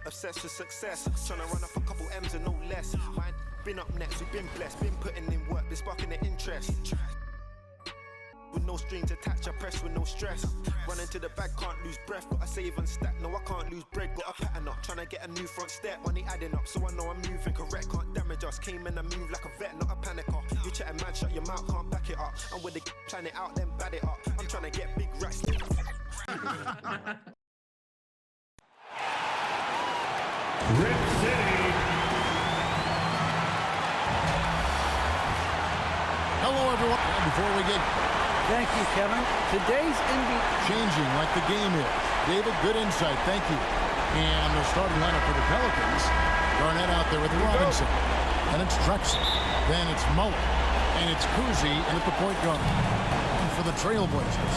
Obsessed with success, trying to run up a couple M's and no less. Mine been up next, we've been blessed, been putting in work, been sparking the interest. With no strings attached, I press with no stress. Running to the bag, can't lose breath. Gotta save and stack, no I can't lose bread. Got a pattern up, trying to get a new front step. Money adding up, so I know I'm moving correct. Can't damage us, came in and move like a vet, not a panicker. You chatting man, shut your mouth, can't back it up. I'm with the plan it out, then bad it up. I'm trying to get big racks. Rip City. Hello, everyone. Before we get... Thank you, Kevin. Today's NBA... Changing like the game is. David, good insight. Thank you. And the starting lineup for the Pelicans. Garnett out there with Robinson. And it's Drexler. Then it's Mullen. And it's Kuzi. And at the point guard. And for the Trailblazers.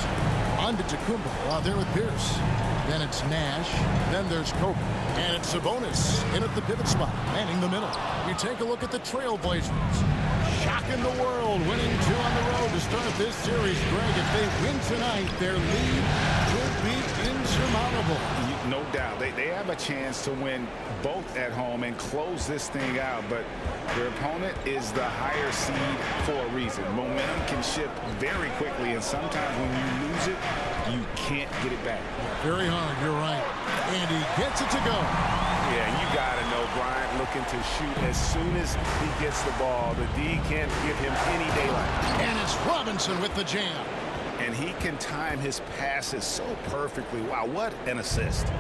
Antetokounmpo out there with Pierce. Then it's Nash. Then there's Kobe. And it's Sabonis in at the pivot spot, manning the middle. You take a look at the Trailblazers. Shocking the world, winning 2 on the road to start this series. Greg, if they win tonight, their lead could be insurmountable. No doubt. They have a chance to win both at home and close this thing out, but their opponent is the higher seed for a reason. Momentum can shift very quickly, and sometimes when you lose it, you can't get it back. Very hard, you're right. And he gets it to go. Yeah, you got to know Bryant looking to shoot as soon as he gets the ball. The D can't give him any daylight. And it's Robinson with the jam. And he can time his passes so perfectly. Wow, what an assist.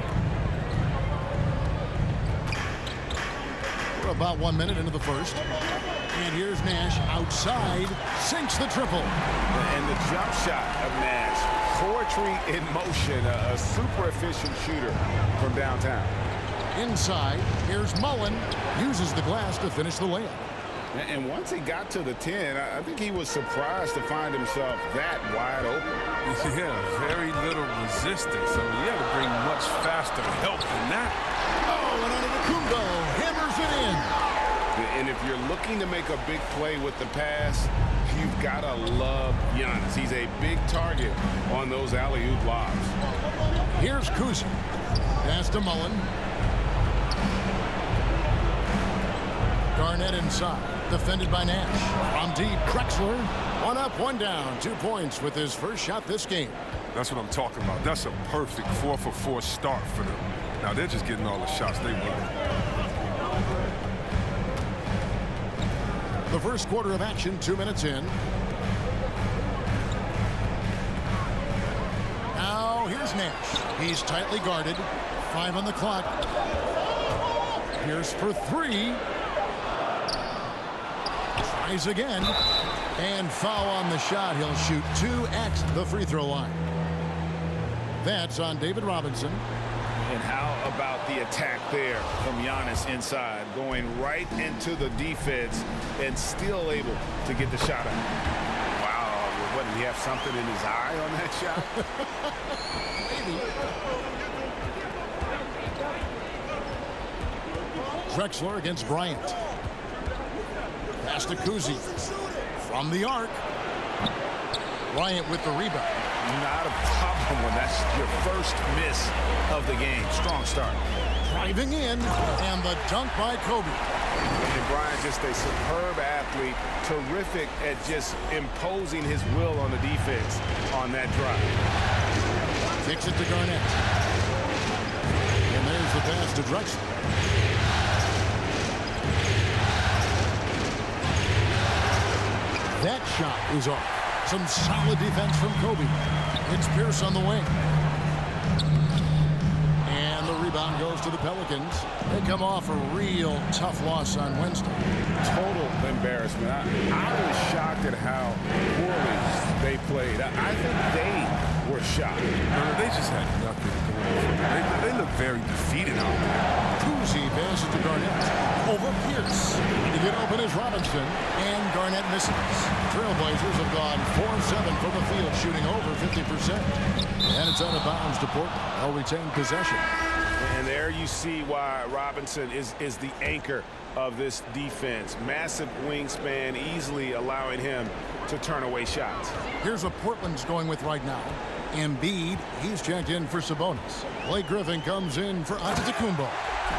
We're about 1 minute into the first. And here's Nash outside, sinks the triple. And the jump shot of Nash. Poetry in motion, a super efficient shooter from downtown. Inside, here's Mullen, uses the glass to finish the layup. And once he got to the 10, I think he was surprised to find himself that wide open. Yeah, very little resistance. I mean, you have to bring much faster help than that. Oh, and Antetokounmpo hammers it in. And if you're looking to make a big play with the pass, you've got to love Giannis. He's a big target on those alley-oop lobs. Here's Kuzi. Pass to Mullen. Garnett inside. Defended by Nash. From deep, Drexler. 1 up, 1 down. 2 points with his first shot this game. That's what I'm talking about. That's a perfect 4-for-4 start for them. Now they're just getting all the shots they want. The first quarter of action, 2 minutes in. Now here's Nash. He's tightly guarded. 5 on the clock. Here's for 3. Tries again. And foul on the shot. He'll shoot 2 at the free throw line. That's on David Robinson. And how about the attack there from Giannis inside, going right into the defense and still able to get the shot out. Wow, what, did he have something in his eye on that shot? Maybe. Drexler against Bryant. Pass to Kuzi. From the arc. Bryant with the rebound. Not a problem when that's your first miss of the game. Strong start. Driving in, and the dunk by Kobe. And Bryant, just a superb athlete, terrific at just imposing his will on the defense on that drive. Kicks it to Garnett. And there's the pass to Drexler. That shot is off. Some solid defense from Kobe. It's Pierce on the wing. And the rebound goes to the Pelicans. They come off a real tough loss on Wednesday. Total embarrassment. I was shocked at how poorly they played. I think they were shocked. They just had nothing going for them. They look very defeated out there. Kuzi passes to Garnett. Over Pierce. To get open is Robinson. And Garnett misses. Trailblazers have gone 4-7 from the field, shooting over 50%. And it's out of bounds to Portland. They'll retain possession. And there you see why Robinson is the anchor of this defense. Massive wingspan, easily allowing him to turn away shots. Here's what Portland's going with right now. Embiid, he's checked in for Sabonis. Blake Griffin comes in for Antetokounmpo.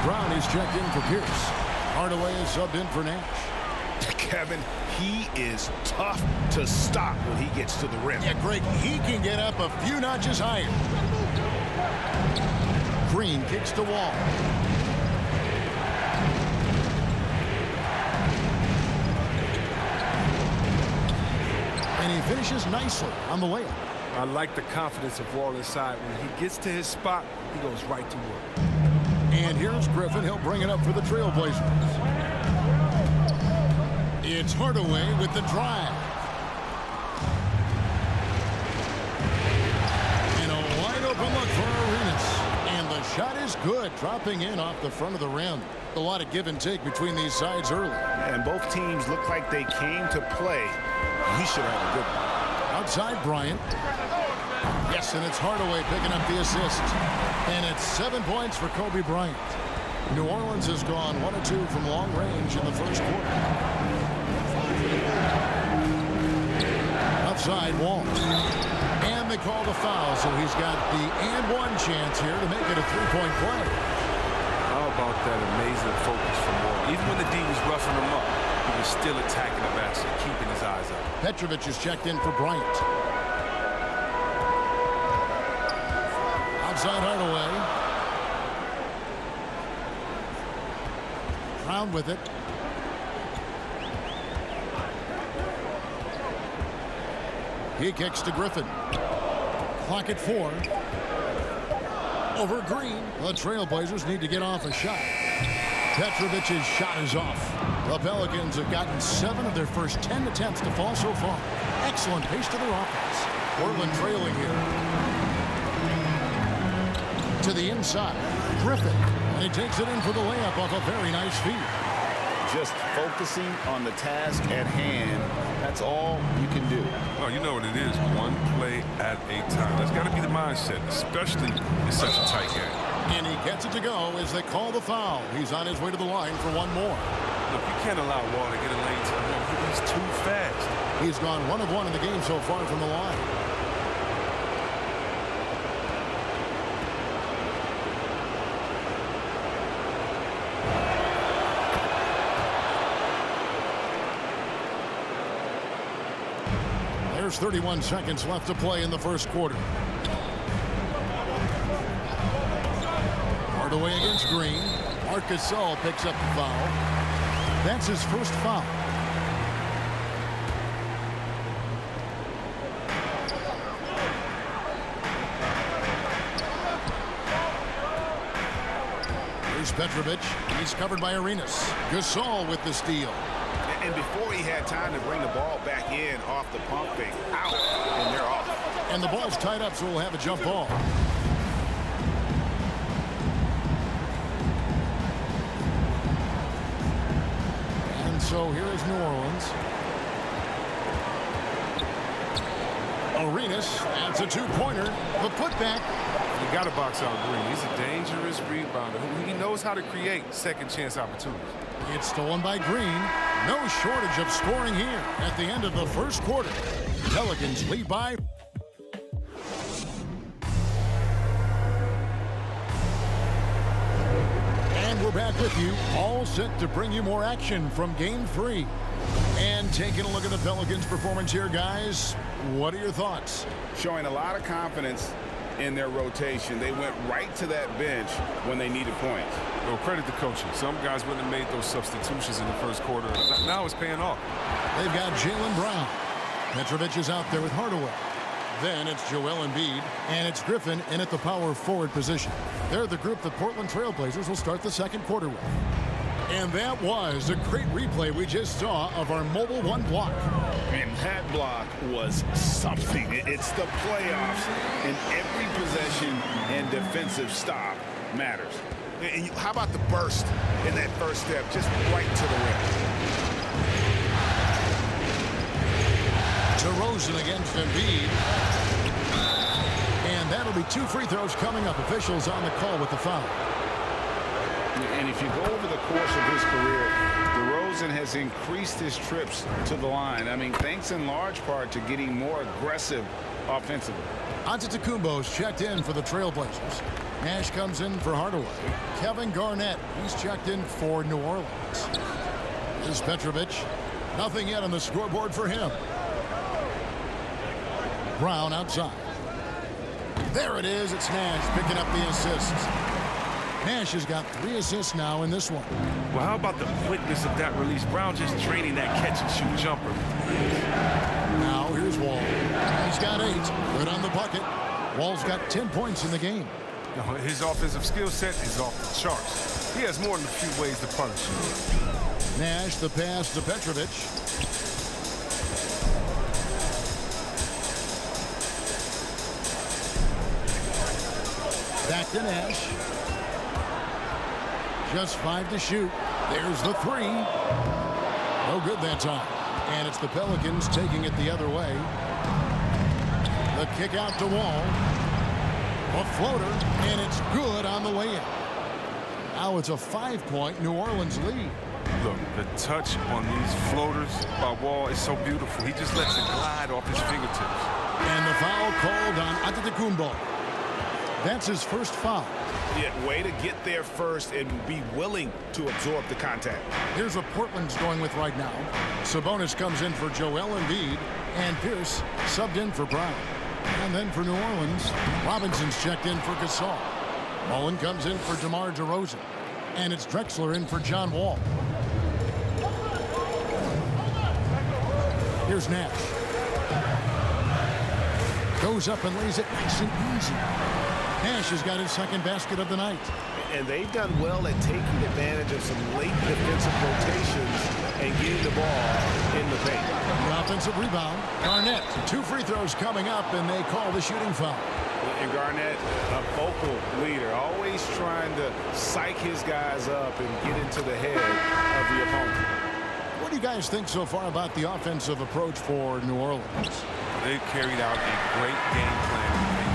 Brown is checked in for Pierce. Hardaway is subbed in for Nash. Kevin, he is tough to stop when he gets to the rim. Yeah, Greg, he can get up a few notches higher. Green kicks to Wall. And he finishes nicely on the layup. I like the confidence of Wall inside. When he gets to his spot, he goes right to work. And here's Griffin. He'll bring it up for the Trailblazers. It's Hardaway with the drive. And a wide open look for Arenas. And the shot is good, dropping in off the front of the rim. A lot of give and take between these sides early. And both teams look like they came to play. He should have a good one. Outside Bryant. Yes, and it's Hardaway picking up the assist. And it's 7 points for Kobe Bryant. New Orleans has gone 1 of 2 from long range in the first quarter. Outside Wall. And they call the foul, so he's got the and one chance here to make it a three-point play. How about that amazing focus from Wall? Even when the D was roughing him up, he was still attacking the basket, keeping his eyes up. Petrovic is checked in for Bryant. Outside Hardaway. Brown with it. He kicks to Griffin. Clock at 4. Over Green. The Trailblazers need to get off a shot. Petrovic's shot is off. The Pelicans have gotten 7 of their first 10 attempts to fall so far. Excellent pace to their offense. Portland trailing here. To the inside. Griffin. And he takes it in for the layup off a very nice feed. Just focusing on the task at hand. That's all you can do. Oh, you know what it is. One play at a time. That's got to be the mindset, especially in such a tight game. And he gets it to go as they call the foul. He's on his way to the line for one more. Look, you can't allow Wall to get a lane to the rim. He's too fast. He's gone 1 of 1 in the game so far from the line. There's 31 seconds left to play in the first quarter. Hardaway against Green. Marcus Gasol picks up the foul. That's his first foul. Here's Petrovic. He's covered by Arenas. Gasol with the steal. And before he had time to bring the ball back in off the pump fake, out, and they're off. And the ball's tied up, so we'll have a jump ball. And so here is New Orleans. Arenas adds a two-pointer. The putback. You got to box out Green. He's a dangerous rebounder. He knows how to create second chance opportunities. It's stolen by Green. No shortage of scoring here at the end of the first quarter. Pelicans lead by. And we're back with you, all set to bring you more action from Game 3. And taking a look at the Pelicans' performance here, guys. What are your thoughts? Showing a lot of confidence in their rotation. They went right to that bench when they needed points. Well, credit the coaching. Some guys wouldn't have made those substitutions in the first quarter. Now it's paying off. They've got Jaylen Brown. Petrovic is out there with Hardaway. Then it's Joel Embiid, and it's Griffin in at the power forward position. They're the group the Portland Trailblazers will start the second quarter with. And that was a great replay we just saw of our Mobile One block. And that block was something. It's the playoffs, and every possession and defensive stop matters. And how about the burst in that first step, just right to the rim? DeRozan against Embiid. And that'll be 2 free throws coming up. Officials on the call with the foul. And if you go over the course of his career, DeRozan has increased his trips to the line. I mean, thanks in large part to getting more aggressive offensively. Antetokounmpo's checked in for the Trailblazers. Nash comes in for Hardaway. Kevin Garnett, he's checked in for New Orleans. Here's Petrovic. Nothing yet on the scoreboard for him. Brown outside. There it is. It's Nash picking up the assists. Nash has got 3 assists now in this one. Well, how about the quickness of that release? Brown just training that catch-and-shoot jumper. Now here's Wall. He's got 8. Good on the bucket. Wall's got 10 points in the game. His offensive skill set is off the charts. He has more than a few ways to punish you. Nash, the pass to Petrovic. Back to Nash. Just 5 to shoot. There's the 3. No good that time. And it's the Pelicans taking it the other way. The kick out to Wall. A floater, and it's good on the way in. Now it's a 5-point New Orleans lead. Look, the touch on these floaters by Wall is so beautiful. He just lets it glide off his fingertips. And the foul called on Antetokounmpo. That's his first foul. Yeah, way to get there first and be willing to absorb the contact. Here's what Portland's going with right now. Sabonis comes in for Joel Embiid, and Pierce subbed in for Brown. And then for New Orleans, Robinson's checked in for Gasol. Mullen comes in for DeMar DeRozan. And it's Drexler in for John Wall. Here's Nash. Goes up and lays it nice and easy. Nash has got his second basket of the night. And they've done well at taking advantage of some late defensive rotations and getting the ball in the paint. The offensive rebound. Garnett, 2 free throws coming up, and they call the shooting foul. And Garnett, a vocal leader, always trying to psych his guys up and get into the head of the opponent. What do you guys think so far about the offensive approach for New Orleans? They've carried out a great game plan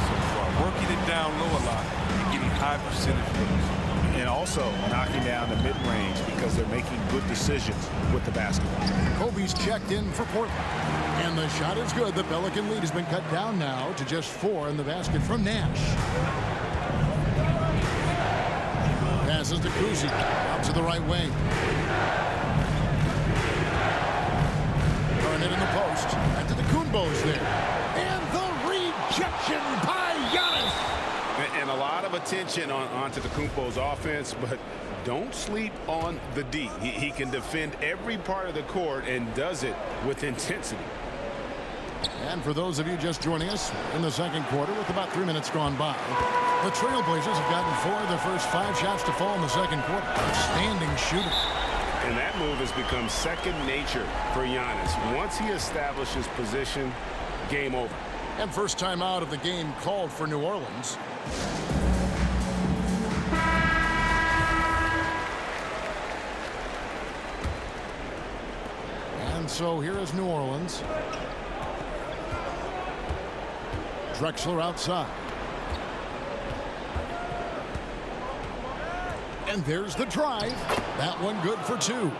so far, working it down low a lot and getting high percentage looks. And also knocking down the mid-range because they're making good decisions with the basketball. Kobe's checked in for Portland. And the shot is good. The Pelican lead has been cut down now to just 4 in the basket from Nash. Passes to Kuzi. Out to the right wing. Garnett in the post. Antetokounmpo's there. And the rejection by Giannis. And a lot of attention on Antetokounmpo's offense, but don't sleep on the D. He can defend every part of the court and does it with intensity. And for those of you just joining us in the second quarter with about 3 minutes gone by, the Trailblazers have gotten 4 of their first 5 shots to fall in the second quarter. Outstanding shooting. And that move has become second nature for Giannis. Once he establishes position, game over. And first time out of the game called for New Orleans. And so here is New Orleans. Drexler outside. And there's the drive. That one good for 2.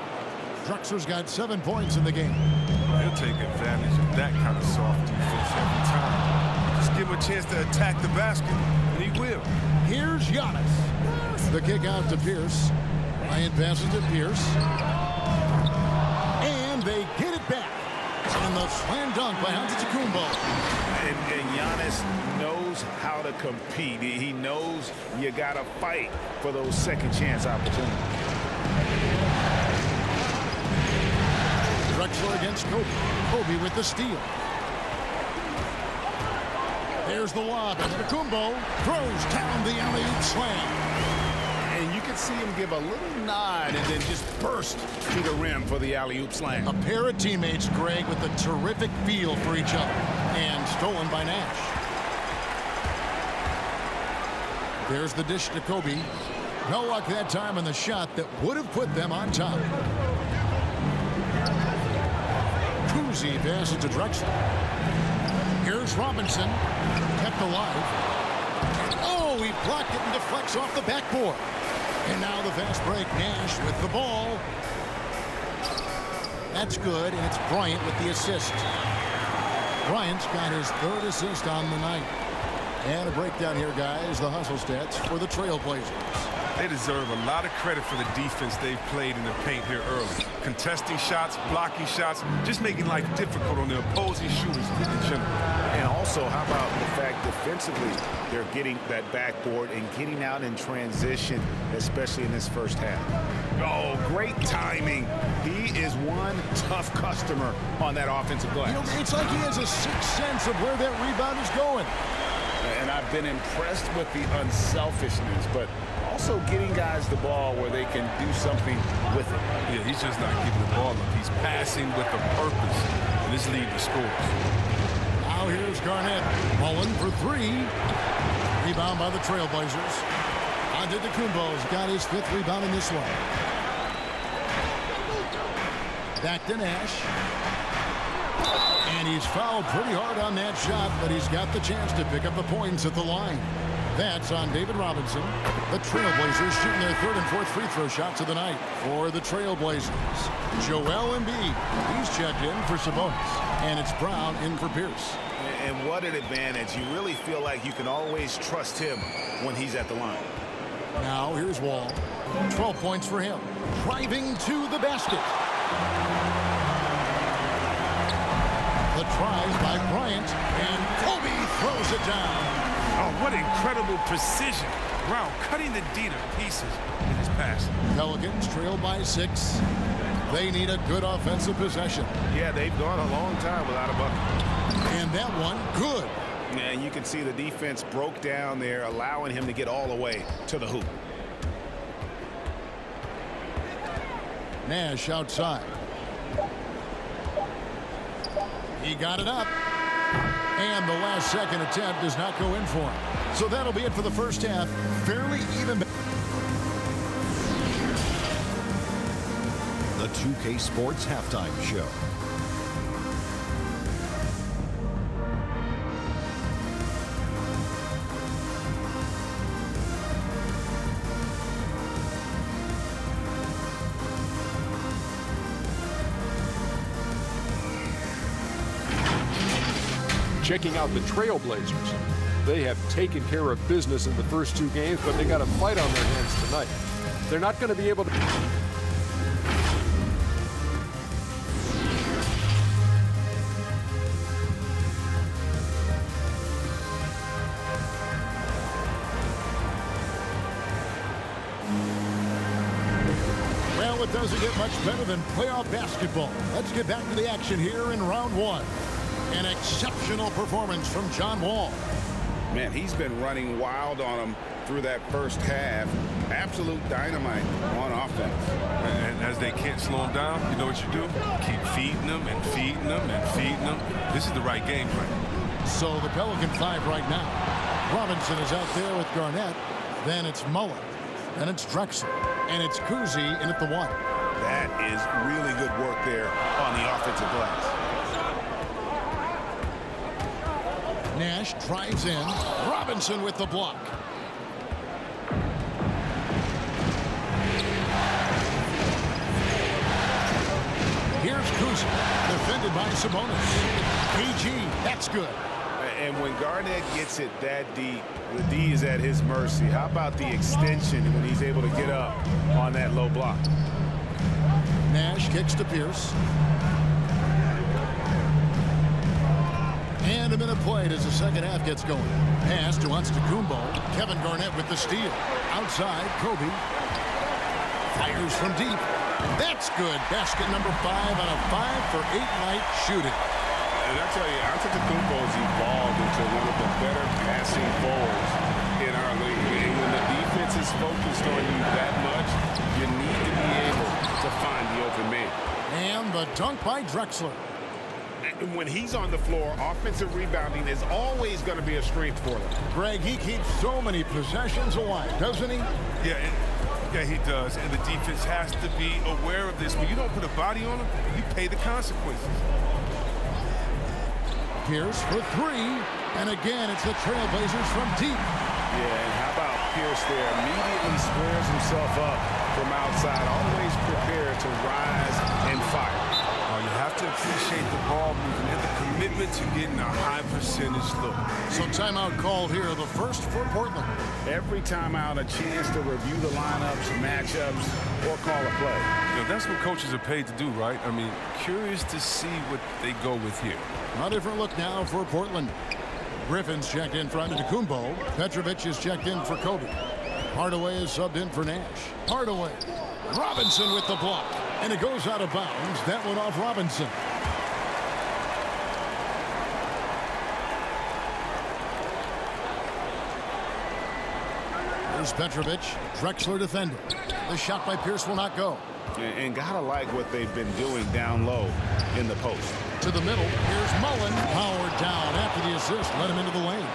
Drexler's got 7 points in the game. He'll take advantage of that kind of soft defense every time. Just give him a chance to attack the basket, and he will. Here's Giannis. The kick out to Pierce. Bryant passes to Pierce. And they get it back. And the slam dunk by Antetokounmpo. And Giannis knows how to compete. He knows you got to fight for those second chance opportunities. Drexler against Kobe. Kobe with the steal. There's the lob. Antetokounmpo throws down the alley-oop slam. And you can see him give a little nod and then just burst to the rim for the alley-oop slam. A pair of teammates, Greg, with a terrific feel for each other. And stolen by Nash. There's the dish to Kobe. No luck that time on the shot that would have put them on top. Kuzi passes to Drexler. Here's Robinson. Kept alive. Oh, he blocked it and deflects off the backboard. And now the fast break. Nash with the ball. That's good, and it's Bryant with the assist. Bryant's got his 3rd assist on the night. And a breakdown here, guys. The hustle stats for the Trailblazers. They deserve a lot of credit for the defense they've played in the paint here early. Contesting shots, blocking shots, just making life difficult on the opposing shooters in general. And also, how about the fact defensively, they're getting that backboard and getting out in transition, especially in this first half. Oh, great timing. He is one tough customer on that offensive glass. You know, it's like he has a sixth sense of where that rebound is going. And I've been impressed with the unselfishness, but also getting guys the ball where they can do something with it. Yeah, he's just not giving the ball up. He's passing with a purpose, and this lead to scores. Now here's Garnett. Mullen for 3. Rebound by the Trailblazers. Antetokounmpo's got his 5th rebound in this one. Back to Nash. And he's fouled pretty hard on that shot, but he's got the chance to pick up the points at the line. That's on David Robinson. The Trailblazers shooting their 3rd and 4th free throw shots of the night for the Trailblazers. Joel Embiid, he's checked in for Sabonis. And it's Brown in for Pierce. And what an advantage. You really feel like you can always trust him when he's at the line. Now here's Wall. 12 points for him. Driving to the basket. The tries by Bryant, and Kobe throws it down. Oh, what incredible precision. Brown cutting the D to pieces in his pass. Pelicans trail by 6. They need a good offensive possession. Yeah, they've gone a long time without a bucket. And that one, good. And you can see the defense broke down there, allowing him to get all the way to the hoop. Nash outside. He got it up. And the last second attempt does not go in for him. So that'll be it for the first half. Fairly even. The 2K Sports Halftime Show. Checking out the Trailblazers. They have taken care of business in the first 2 games, but they got a fight on their hands tonight. They're not going to be able to... Well, it doesn't get much better than playoff basketball. Let's get back to the action here in round 1. An exceptional performance from John Wall. Man, he's been running wild on him through that first half. Absolute dynamite on offense. And as they can't slow him down, you know what you do? Keep feeding them and feeding them and feeding them. This is the right game plan. So the Pelican 5 right now. Robinson is out there with Garnett. Then it's Mullen. Then it's Drexler. And it's Kuzi in at the 1. That is really good work there on the offensive glass. Nash drives in. Robinson with the block. Here's Kuzi, defended by Sabonis. PG, that's good. And when Garnett gets it that deep, the D is at his mercy. How about the extension when he's able to get up on that low block? Nash kicks to Pierce. And a minute played as the second half gets going. Pass to Antetokounmpo. Kevin Garnett with the steal. Outside, Kobe. Fires from deep. That's good. Basket number 5 on a 5-for-8 night shooting. And I tell you, Antetokounmpo has evolved into one of the better passing forwards in our league. And when the defense is focused on you that much, you need to be able to find the open man. And the dunk by Drexler. And when he's on the floor, offensive rebounding is always going to be a strength for them. Greg, he keeps so many possessions alive, doesn't he? Yeah, he does. And the defense has to be aware of this. When you don't put a body on him, you pay the consequences. Pierce for 3. And again, it's the Trailblazers from deep. Yeah, and how about Pierce there? Immediately squares himself up from outside, always prepared to rise and fire. Oh, you have to appreciate the ball movement and the commitment to getting a high percentage look. So timeout called here, the first for Portland. Every timeout, a chance to review the lineups, matchups, or call a play. You know, that's what coaches are paid to do, right? I mean, curious to see what they go with here. A different look now for Portland. Griffin's checked in for Antetokounmpo. Petrovic is checked in for Kobe. Hardaway is subbed in for Nash. Hardaway. Robinson with the block. And it goes out of bounds. That one off Robinson. There's Petrovic. Drexler defending. The shot by Pierce will not go. And gotta like what they've been doing down low in the post. To the middle. Here's Mullen. Powered down after the assist. Let him into the lane.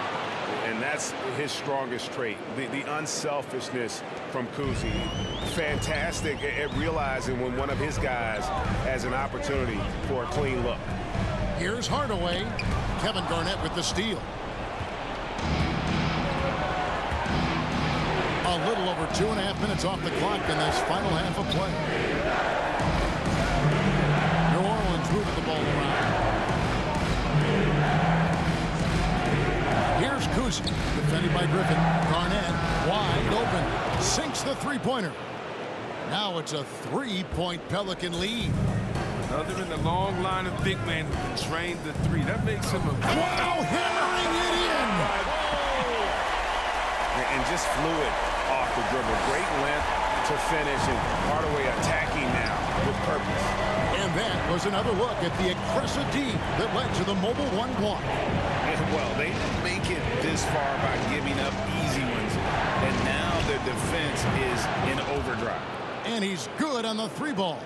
And that's his strongest trait, the unselfishness from Kuzi. Fantastic at realizing when one of his guys has an opportunity for a clean look. Here's Hardaway. Kevin Garnett with the steal. A little over 2.5 minutes off the clock in this final half of play. New Orleans moving the ball around. Here's Kuzi, defended by Griffin. Garnett, wide open, sinks the three-pointer. Now it's a 3-point Pelican lead. Another in the long line of big men who can drain the three. That makes him a... Wow, hammering it in! And just fluid off the dribble. Great length to finish, and Hardaway attacking now with purpose. And that was another look at the aggressive D that led to the mobile one block. And well, they didn't make it this far by giving up easy ones, and now their defense is in overdrive. And he's good on the three ball.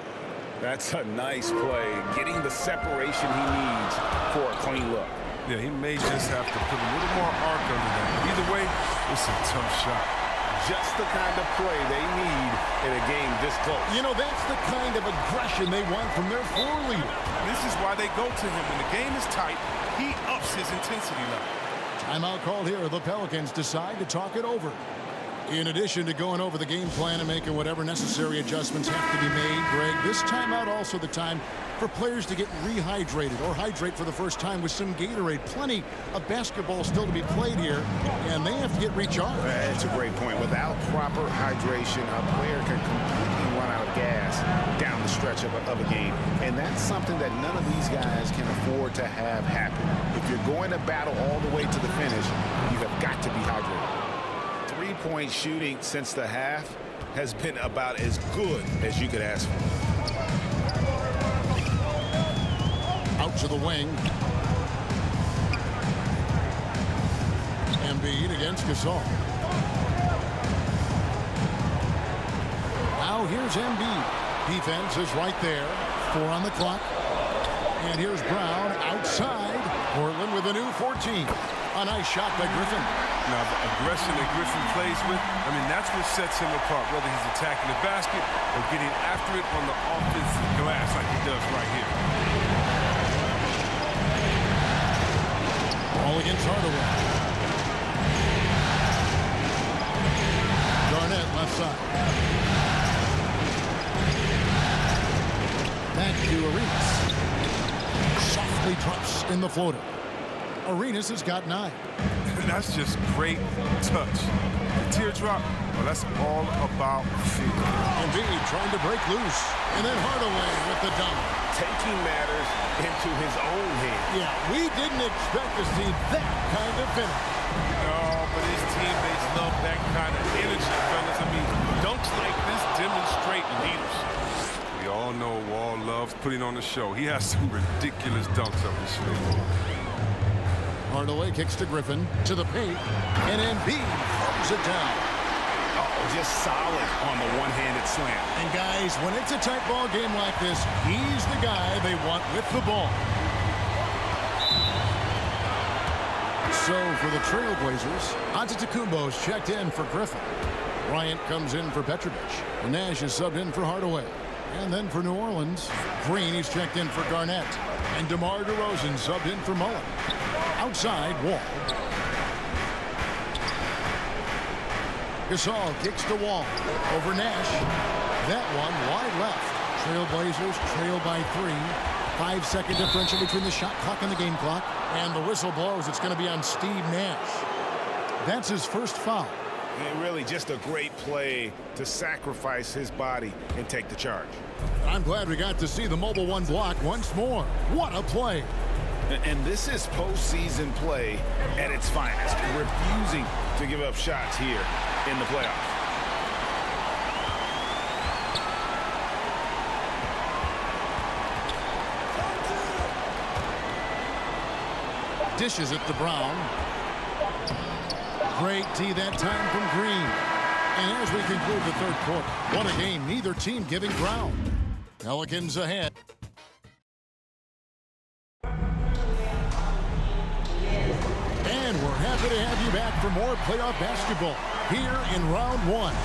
That's a nice play, getting the separation he needs for a clean look. Yeah, he may just have to put a little more arc under that. Either way, it's a tough shot. Just the kind of play they need in a game this close. You know, that's the kind of aggression they want from their floor leader. This is why they go to him. When the game is tight, he ups his intensity level. Timeout called here. The Pelicans decide to talk it over. In addition to going over the game plan and making whatever necessary adjustments have to be made, Greg, this timeout also the time for players to get rehydrated or hydrate for the first time with some Gatorade. Plenty of basketball still to be played here, and they have to get recharged. That's a great point. Without proper hydration, a player can completely run out of gas down the stretch of a game, and that's something that none of these guys can afford to have happen. If you're going to battle all the way to the finish, you have got to be hydrated. Three-point shooting since the half has been about as good as you could ask for. Out to the wing. Embiid against Gasol. Now here's Embiid. Defense is right there. 4 on the clock. And here's Brown outside. Portland with a new 14. A nice shot by Griffin. Now, the aggression that Griffin plays with, I mean, that's what sets him apart, whether he's attacking the basket or getting after it on the offensive glass like he does right here. Ball against Hardaway. Garnett left side. Back to Arenas. Softly drops in the floater. Arenas has got 9. That's just great touch. The teardrop, well, that's all about feel. Embiid trying to break loose. And then Hardaway with the dunk. Taking matters into his own hands. Yeah, we didn't expect to see that kind of finish. No, but his teammates love that kind of energy, fellas. I mean, dunks like this demonstrate leadership. We all know Wall loves putting on a show. He has some ridiculous dunks up his sleeve. Hardaway kicks to Griffin, to the paint, and Embiid throws it down. Oh, just solid on the one-handed slam. And guys, when it's a tight ball game like this, he's the guy they want with the ball. So for the Trailblazers, Antetokounmpo's checked in for Griffin. Bryant comes in for Petrovic. Nash is subbed in for Hardaway. And then for New Orleans, Green is checked in for Garnett. And DeMar DeRozan subbed in for Mullen. Outside, Wall. Gasol kicks to Wall. Over Nash. That one wide left. Trailblazers trail by 3. 5-second differential between the shot clock and the game clock. And the whistle blows. It's going to be on Steve Nash. That's his first foul. And really just a great play to sacrifice his body and take the charge. I'm glad we got to see the Mobile One block once more. What a play. And this is postseason play at its finest, refusing to give up shots here in the playoffs. Dishes it to Brown. Great D that time from Green. And as we conclude the third quarter, what a game, neither team giving ground. Pelicans ahead. And we're happy to have you back for more playoff basketball here in round 1.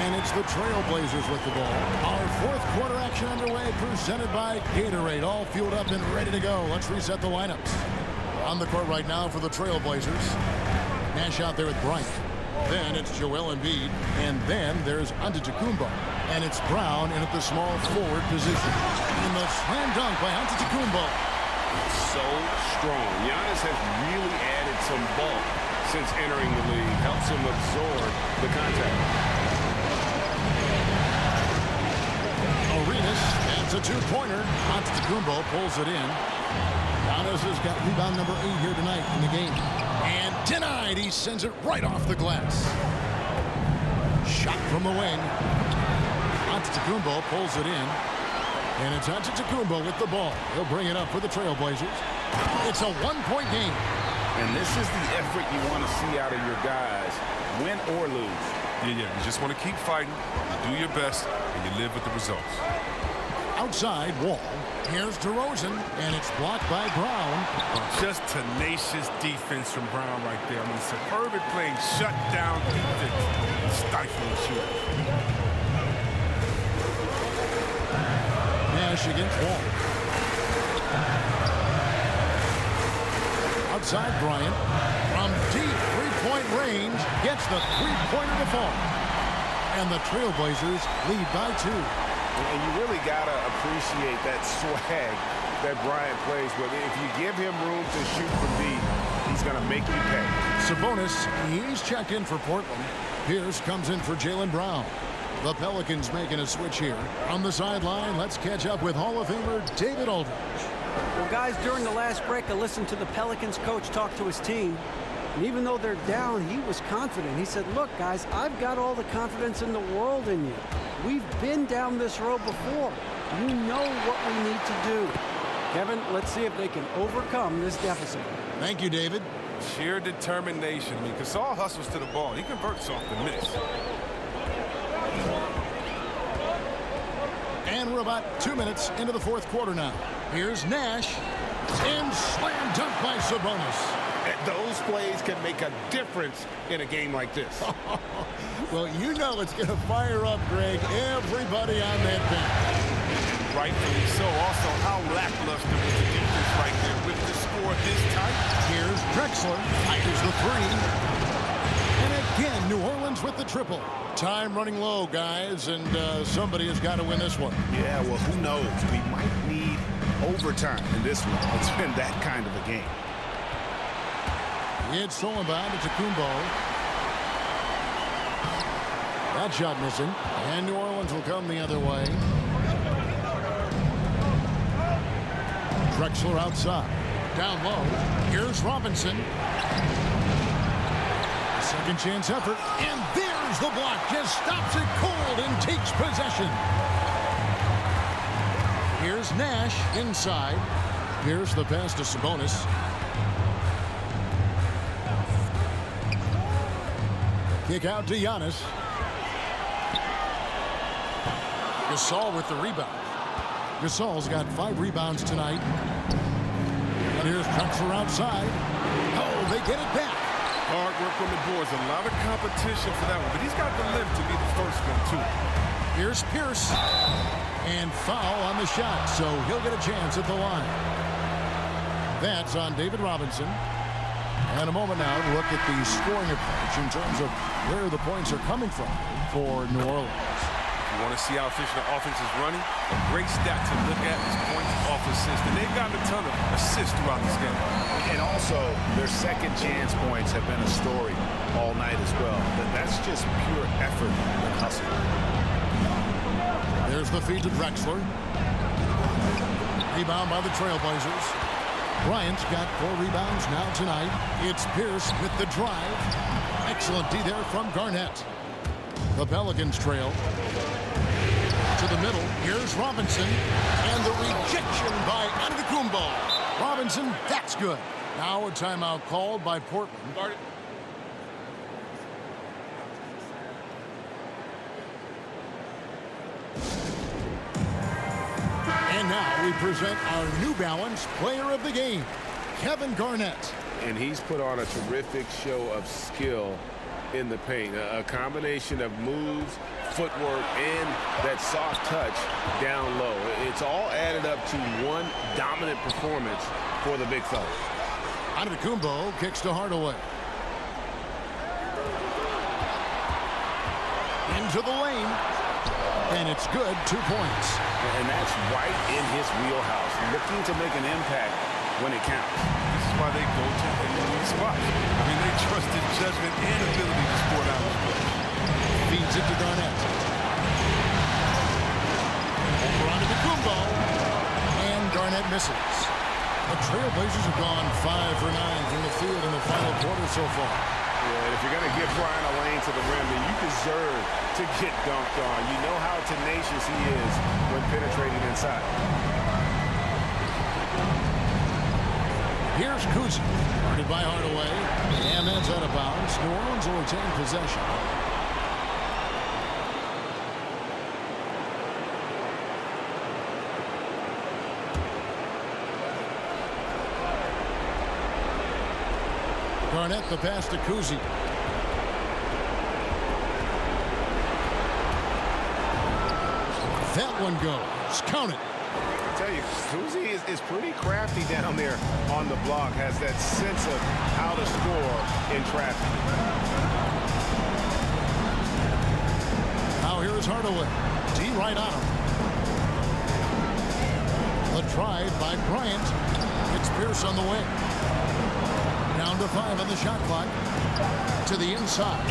And it's the Trailblazers with the ball. Our fourth quarter action underway, presented by Gatorade. All fueled up and ready to go. Let's reset the lineups. On the court right now for the Trailblazers. Nash out there with Bryant. Then it's Joel Embiid. And then there's Antetokounmpo. And it's Brown in at the small forward position. And the slam dunk by Antetokounmpo. So strong. Giannis has really added some bulk since entering the league. Helps him absorb the contact. Arenas, that's a two-pointer. Antetokounmpo pulls it in. Giannis has got rebound number 8 here tonight in the game. And denied. He sends it right off the glass. Shot from the wing. Antetokounmpo pulls it in. And it's Antetokounmpo with the ball. He'll bring it up for the Trailblazers. It's a one-point game. And this is the effort you want to see out of your guys, win or lose. Yeah, you just want to keep fighting, you do your best, and you live with the results. Outside, Wall. Here's DeRozan, and it's blocked by Brown. Just tenacious defense from Brown right there. I mean, superb at playing shutdown defense, stifling shooters. Nash against Wall. Outside, Bryant. From deep three-point range, gets the three-pointer to fall. And the Trailblazers lead by 2. And you really got to appreciate that swag that Bryant plays with. If you give him room to shoot from deep, he's going to make you pay. Sabonis, he's checked in for Portland. Pierce comes in for Jaylen Brown. The Pelicans making a switch here. On the sideline, let's catch up with Hall of Famer David Aldridge. Well, guys, during the last break, I listened to the Pelicans coach talk to his team. And even though they're down, he was confident. He said, look, guys, I've got all the confidence in the world in you. We've been down this road before. You know what we need to do. Kevin, let's see if they can overcome this deficit. Thank you, David. Sheer determination. I mean, Gasol hustles to the ball. He converts off the miss. And we're about 2 minutes into the fourth quarter now. Here's Nash. And slam dunk by Sabonis. Those plays can make a difference in a game like this. Well, you know it's going to fire up, Greg, everybody on that bench. Rightfully so. Also, how lackluster was the defense right there with the score this tight. Here's Drexler. Fires the 3. And again, New Orleans with the triple. Time running low, guys, and somebody has got to win this one. Yeah, well, who knows? We might need overtime in this one. It's been that kind of a game. It's stolen by Antetokounmpo. That shot missing. And New Orleans will come the other way. Drexler outside. Down low. Here's Robinson. Second chance effort. And there's the block. Just stops it cold and takes possession. Here's Nash inside. Here's the pass to Sabonis. Kick out to Giannis. Gasol with the rebound. Gasol's got 5 rebounds tonight. And here's Drexler outside. Oh, they get it back. Hard work on the boards. A lot of competition for that one. But he's got the lift to be the first one, too. Here's Pierce. And foul on the shot. So he'll get a chance at the line. That's on David Robinson. And a moment now to look at the scoring approach in terms of where the points are coming from for New Orleans. You want to see how efficient the offense is running? A great stat to look at is points off assists. And they've gotten a ton of assists throughout this game. And also, their second chance points have been a story all night as well. But that's just pure effort and hustle. There's the feed to Drexler. Rebound by the Trailblazers. Bryant's got 4 rebounds now tonight. It's Pierce with the drive. Excellent D there from Garnett. The Pelicans trail. To the middle, here's Robinson, and the rejection by Antetokounmpo. Robinson, that's good. Now a timeout called by Portland. And now we present our New Balance Player of the Game, Kevin Garnett. And he's put on a terrific show of skill in the paint. A combination of moves, footwork, and that soft touch down low. It's all added up to one dominant performance for the big fella. Antetokounmpo kicks to Hardaway. Into the lane. And it's good, 2 points. And that's right in his wheelhouse, looking to make an impact when it counts. This is why they go to him in these spots. I mean, they trust his judgment and ability to score down the stretch. Feeds it to Garnett. Over onto the Kumbo. And Garnett misses. The Trailblazers have gone 5 for 9 from the field in the final quarter so far. Yeah, if you're going to give Brian a lane to the rim, then you deserve to get dunked on. You know how tenacious he is when penetrating inside. Here's Kuzi. Guarded by Hardaway. And that's out of bounds. New Orleans will retain possession. Garnett the pass to Kuzi. That one goes. Count it. I tell you, Kuzi is pretty crafty down there on the block. Has that sense of how to score in traffic. Now here is Hardaway. D right on him. The drive by Bryant. It's Pierce on the wing. Down to 5 on the shot clock. To the inside.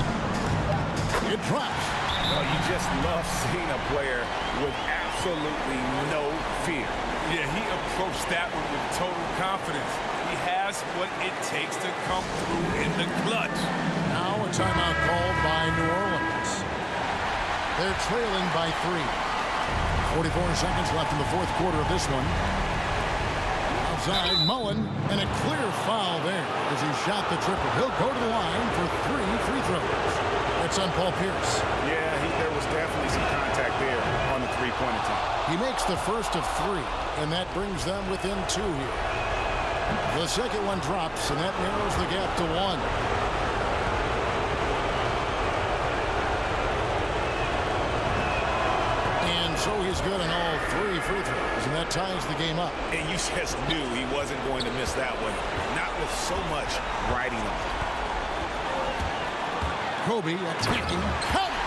It drops. Well, you just love seeing a player with absolutely no fear. Yeah, he approached that one with total confidence. He has what it takes to come through in the clutch. Now a timeout called by New Orleans. They're trailing by 3. 44 seconds left in the fourth quarter of this one. Outside, Mullen, and a clear foul there as he shot the triple. He'll go to the line for 3 free throws. It's on Paul Pierce. Yeah, there was definitely some contact there on the three-point attempt. He makes the first of 3, and that brings them within 2 here. The second one drops, and that narrows the gap to 1. And so he's good on all 3 free throws, and that ties the game up. And you just knew he wasn't going to miss that one, not with so much riding on. Kobe attacking. Count it!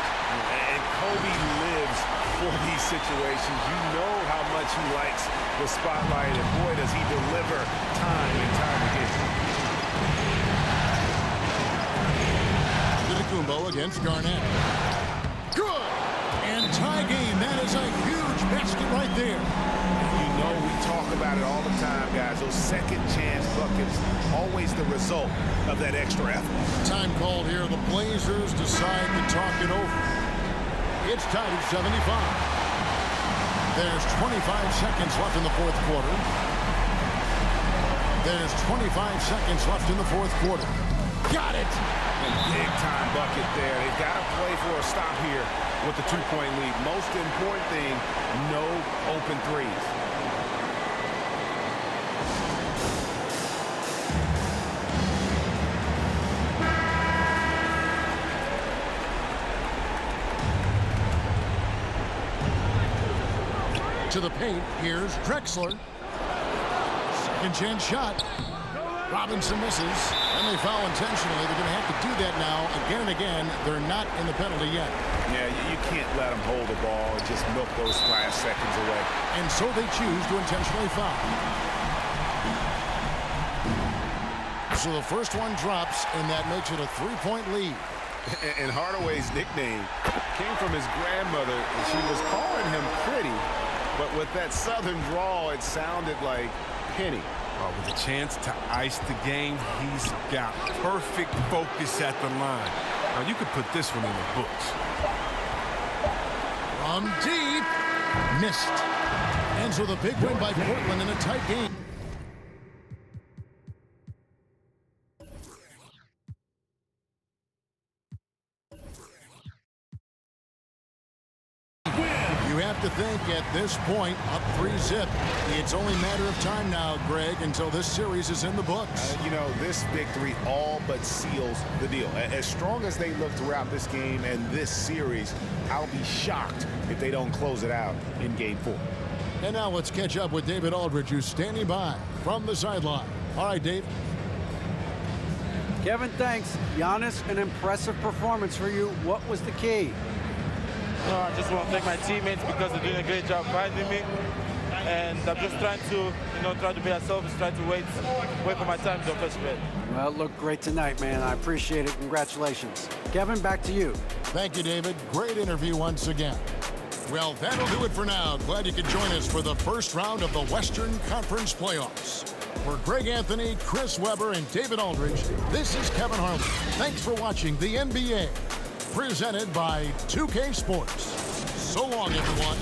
And Kobe lives for these situations. You know how much he likes the spotlight, and boy, does he deliver time and time again. Antetokounmpo against Garnett. Good! And tie game. That is a huge basket right there. You know we talk about it all the time, guys. Those second chance buckets, always the result of that extra effort. Time called here. The Blazers decide to talk it over. It's tied at 75. There's 25 seconds left in the fourth quarter. There's 25 seconds left in the fourth quarter. Got it! Big time bucket there. They've got to play for a stop here with the 2-point lead. Most important thing, no open threes. To the paint, here's Drexler. Second chance shot. Robinson misses, and they foul intentionally. They're going to have to do that now again and again. They're not in the penalty yet. Yeah, you can't let them hold the ball and just milk those last seconds away. And so they choose to intentionally foul. So the first one drops, and that makes it a 3-point lead. And Hardaway's nickname came from his grandmother, and she was calling him pretty, but with that southern drawl, it sounded like Penny. With a chance to ice the game, he's got perfect focus at the line. Now, you could put this one in the books. From deep, missed. Ends with a big win by Portland in a tight game. You have to think at this point, up 3-zip. It's only a matter of time now, Greg, until this series is in the books. You know, this victory all but seals the deal. As strong as they look throughout this game and this series, I'll be shocked if they don't close it out in Game 4. And now let's catch up with David Aldridge, who's standing by from the sideline. All right, Dave. Kevin, thanks. Giannis, an impressive performance for you. What was the key? I just want to thank my teammates because they're doing a great job finding me. And I'm just trying to, try to be unselfish, try to wait for my time to offensive period. Well, it looked great tonight, man. I appreciate it. Congratulations. Kevin, back to you. Thank you, David. Great interview once again. Well, that'll do it for now. Glad you could join us for the first round of the Western Conference Playoffs. For Greg Anthony, Chris Webber, and David Aldridge, this is Kevin Harlan. Thanks for watching the NBA. Presented by 2K Sports. So long, everyone.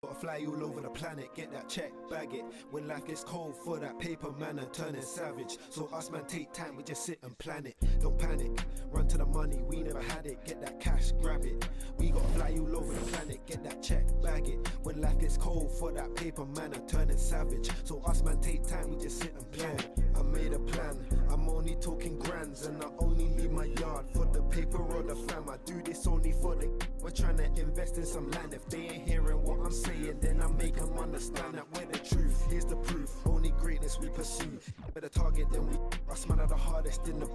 Gotta fly all over the planet, get that check, bag it. When life gets cold for that paper man and turning savage. So us man take time, we just sit and plan it. Don't panic, run to the money, we never had it. Get that cash, grab it. We gotta fly all over the planet, get that check, bag it. When life gets cold for that paper man and turning savage. So us man take time, we just sit and plan. I made a plan, I'm only talking grands, and I only leave my yard for the paper or the fam. I do this only for the. We're trying to invest in some land. If they ain't hearing what I'm saying, then I make them understand that we're the truth. Here's the proof, only greatness we pursue. Better target than we. Us man are the hardest in the.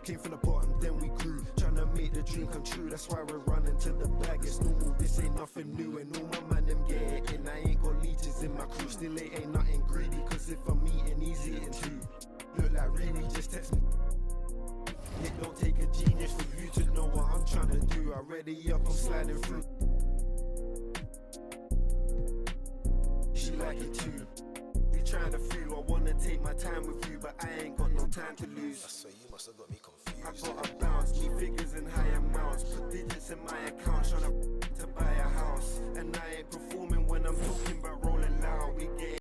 Came from the bottom, then we grew. Trying to make the dream come true. That's why we're running to the bag. It's normal, this ain't nothing new. And all my man them get it in. I ain't got leeches in my crew. Still it ain't nothing greedy. Cause if I'm eating, he's eating too. Look like really, just text me. It don't take a genius for you to know what I'm trying to do. I ready up, I'm sliding through. She like it too. We trying to feel, I wanna take my time with you, but I ain't got no time to lose. So you must have got me confused. I gotta bounce, need figures in high amounts. Put digits in my account, trying to buy a house. And I ain't performing when I'm talking about rolling loud. We get